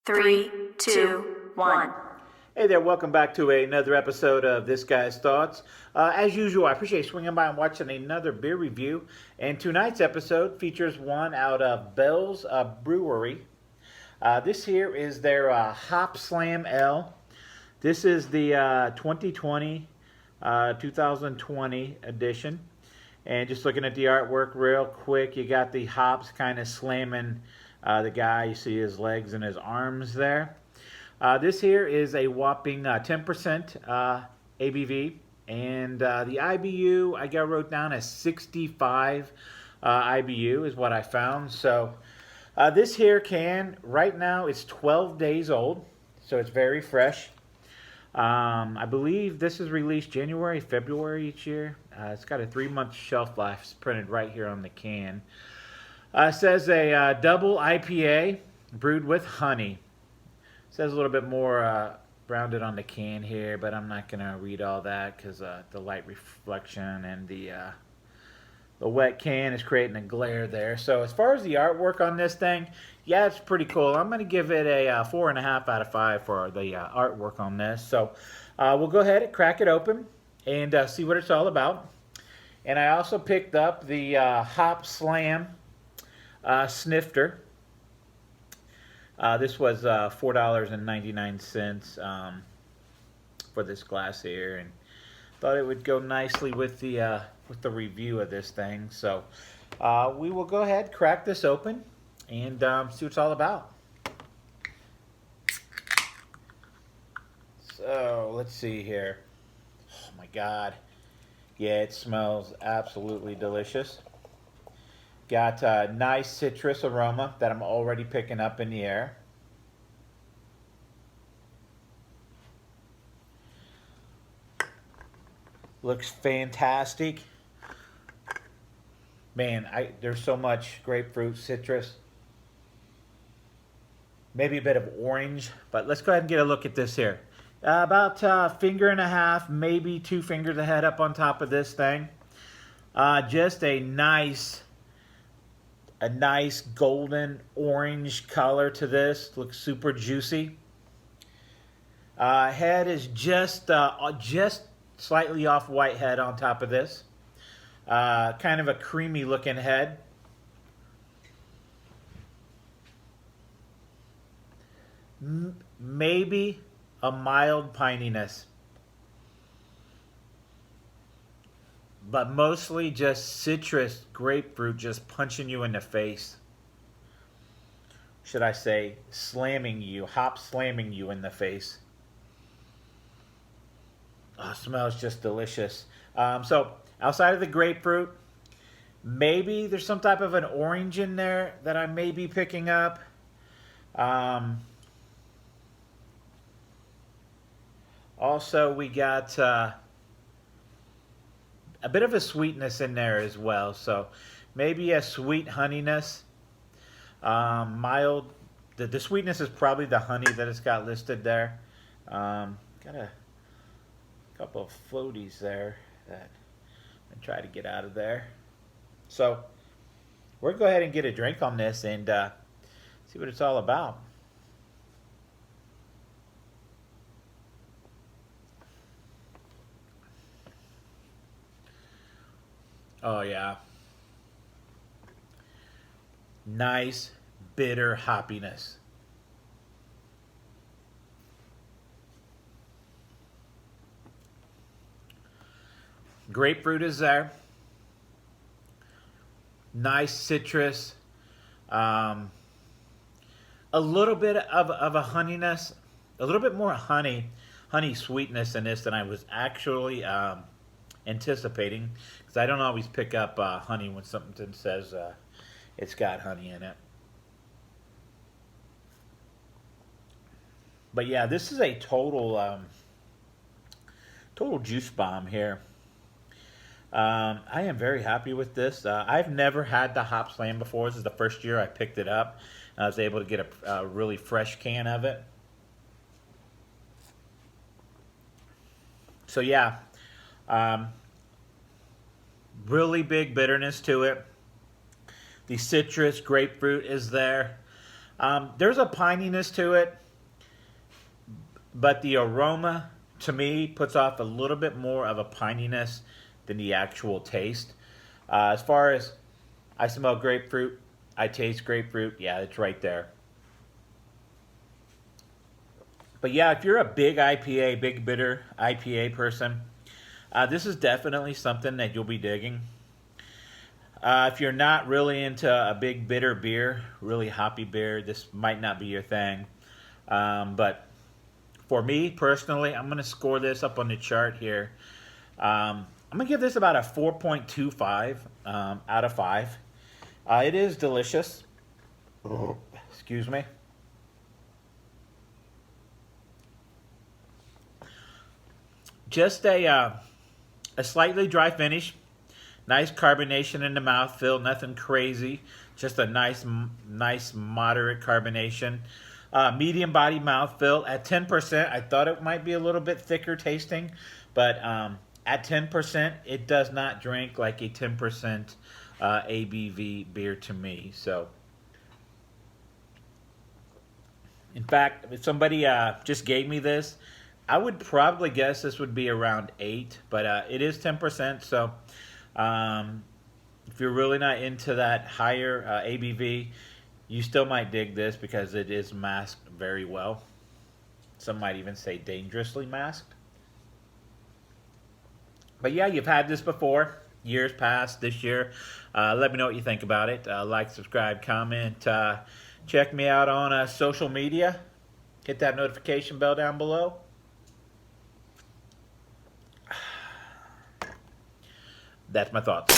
Three, two, one. Hey there, welcome back to another episode of This Guy's Thoughts. As usual, I appreciate swinging by and watching another beer review. And tonight's episode features one out of Bell's Brewery. This here is their Hopslam Ale. This is the 2020 edition. And just looking at the artwork real quick, you got the hops kind of slamming the guy. You see his legs and his arms there. This here is a whopping 10% ABV, and the IBU I wrote down as 65 IBU is what I found. So this here can, right now it's 12 days old, so it's very fresh. I believe this is released January, February each year. It's got a 3-month shelf life. It's printed right here on the can. It says a double IPA brewed with honey. Says a little bit more rounded on the can here, but I'm not gonna read all that because the light reflection and the wet can is creating a glare there. So as far as the artwork on this thing, yeah, it's pretty cool. I'm gonna give it a 4.5 out of 5 for the artwork on this. So we'll go ahead and crack it open and see what it's all about. And I also picked up the Hopslam snifter. This was $4.99 for this glass here, and thought it would go nicely with the review of this thing. So we will go ahead, crack this open, and see what it's all about. So let's see here. Oh my God, yeah, it smells absolutely delicious. Got a nice citrus aroma that I'm already picking up in the air. Looks fantastic. Man, there's so much grapefruit, citrus. Maybe a bit of orange, but let's go ahead and get a look at this here. About a finger and a half, maybe 2 fingers of head up on top of this thing. Just a nice golden orange color to this. Looks super juicy. Head is just slightly off white head on top of this. Kind of a creamy looking head. Maybe a mild pininess, but mostly just citrus, grapefruit just punching you in the face. Should I say slamming you, hop slamming you in the face. Oh, it smells just delicious. So outside of the grapefruit, maybe there's some type of an orange in there that I may be picking up. Also, we got a bit of a sweetness in there as well, so maybe a sweet honeyness. Mild. The sweetness is probably the honey that it's got listed there. Got a couple of floaties there that I'm try to get out of there. So we'll go ahead and get a drink on this and see what it's all about. Oh yeah. Nice bitter hoppiness. Grapefruit is there. Nice citrus. A little bit of a honeyness. A little bit more honey sweetness in this than I was actually anticipating, because I don't always pick up honey when something says it's got honey in it. But yeah, this is a total juice bomb here. I am very happy with this. I've never had the Hopslam before. This is the first year I picked it up. I was able to get a really fresh can of it. So yeah, really big bitterness to it. The citrus, grapefruit is there. There's a pininess to it, but the aroma, to me, puts off a little bit more of a pininess than the actual taste. As far as I smell grapefruit, I taste grapefruit, yeah, it's right there. But yeah, if you're a big IPA, big bitter IPA person, this is definitely something that you'll be digging. If you're not really into a big bitter beer, really hoppy beer, this might not be your thing. But for me personally, I'm going to score this up on the chart here. I'm going to give this about a 4.25 out of 5. It is delicious. Oh, excuse me. Just a slightly dry finish. Nice carbonation in the mouthfeel, nothing crazy. Just a nice moderate carbonation. Medium body mouthfeel. At 10%, I thought it might be a little bit thicker tasting, but at 10%, it does not drink like a 10% ABV beer to me. So, in fact, if somebody just gave me this, I would probably guess this would be around 8, but it is 10%, so if you're really not into that higher ABV, you still might dig this because it is masked very well. Some might even say dangerously masked. But yeah, you've had this before, years past, this year. Let me know what you think about it. Like, subscribe, comment. Check me out on social media. Hit that notification bell down below. That's my thoughts.